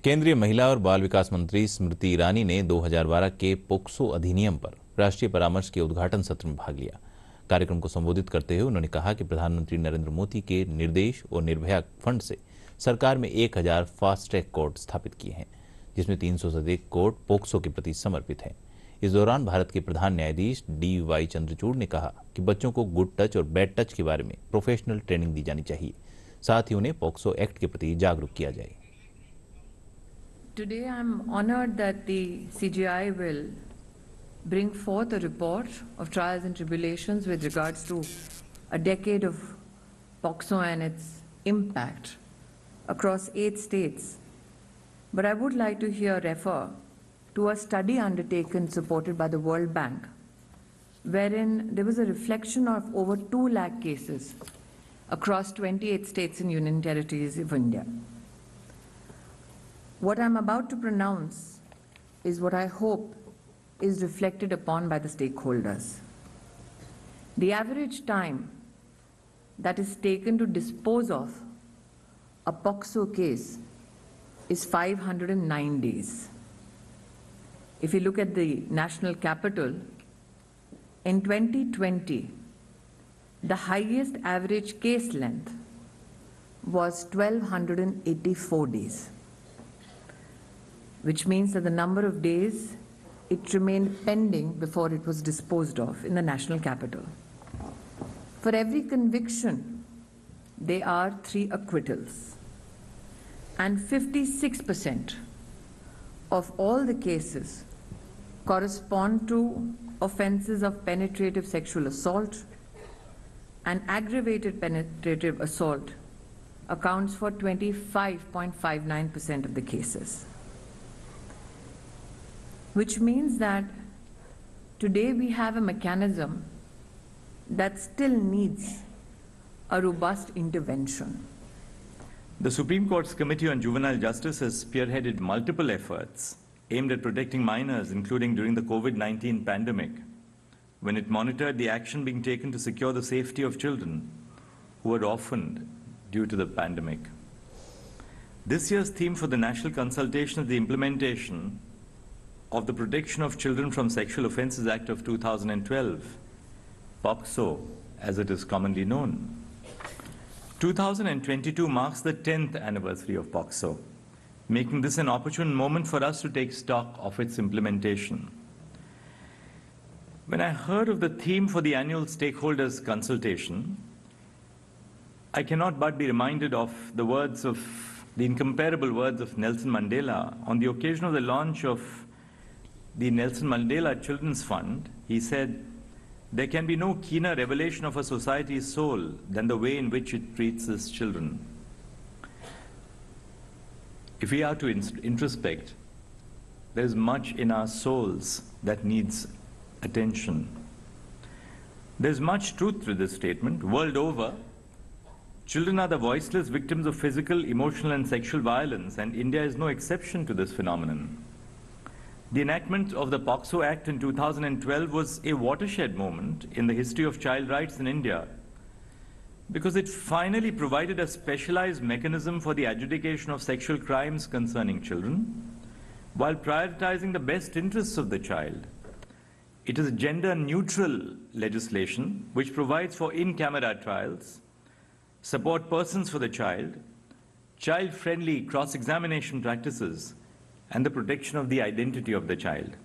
केंद्रीय महिला और बाल विकास मंत्री स्मृति ईरानी ने 2012 के पोक्सो अधिनियम पर राष्ट्रीय परामर्श के उद्घाटन सत्र में भाग लिया। कार्यक्रम को संबोधित करते हुए उन्होंने कहा कि प्रधानमंत्री नरेंद्र मोदी के निर्देश और निर्भया फंड से सरकार में 1000 फास्ट ट्रैक कोर्ट स्थापित किए हैं, जिसमें 300 से अधिक कोर्ट पोक्सो के प्रति समर्पित हैं। इस दौरान भारत के प्रधान न्यायाधीश DY चंद्रचूड़ ने कहा कि बच्चों को गुड टच और बैड टच के बारे में प्रोफेशनल ट्रेनिंग दी जानी चाहिए, साथ ही उन्हें पोक्सो एक्ट के प्रति जागरूक किया जाए। Today I am honored that the CGI will bring forth a report of trials and tribulations with regards to a decade of POCSO and its impact across 8 states. But I would like to here refer to a study undertaken supported by the World Bank, wherein there was a reflection of over 2 lakh cases across 28 states and union territories of India. What I'm about to pronounce is what I hope is reflected upon by the stakeholders. The average time that is taken to dispose of a POCSO case is 509 days. If you look at the national capital, in 2020, the highest average case length was 1284 days, which means that the number of days it remained pending before it was disposed of in the national capital. For every conviction, there are 3 acquittals, and 56% of all the cases correspond to offences of penetrative sexual assault, and aggravated penetrative assault accounts for 25.59% of the cases. Which means that today we have a mechanism that still needs a robust intervention. The Supreme Court's Committee on Juvenile Justice has spearheaded multiple efforts aimed at protecting minors, including during the COVID-19 pandemic, when it monitored the action being taken to secure the safety of children who were orphaned due to the pandemic. This year's theme for the National Consultation is the implementation of the Protection of Children from Sexual Offences Act of 2012, POCSO as it is commonly known. 2022 marks the 10th anniversary of POCSO, making this an opportune moment for us to take stock of its implementation. When I heard of the theme for the annual stakeholders consultation, I cannot but be reminded of the incomparable words of Nelson Mandela on the occasion of the launch of the Nelson Mandela Children's Fund. He said, "There can be no keener revelation of a society's soul than the way in which it treats its children." If we are to introspect, there is much in our souls that needs attention. There is much truth to this statement. World over, children are the voiceless victims of physical, emotional, and sexual violence, and India is no exception to this phenomenon. The enactment of the POCSO Act in 2012 was a watershed moment in the history of child rights in India, because it finally provided a specialized mechanism for the adjudication of sexual crimes concerning children, while prioritizing the best interests of the child. It is gender-neutral legislation which provides for in-camera trials, support persons for the child-friendly cross-examination practices, and the protection of the identity of the child.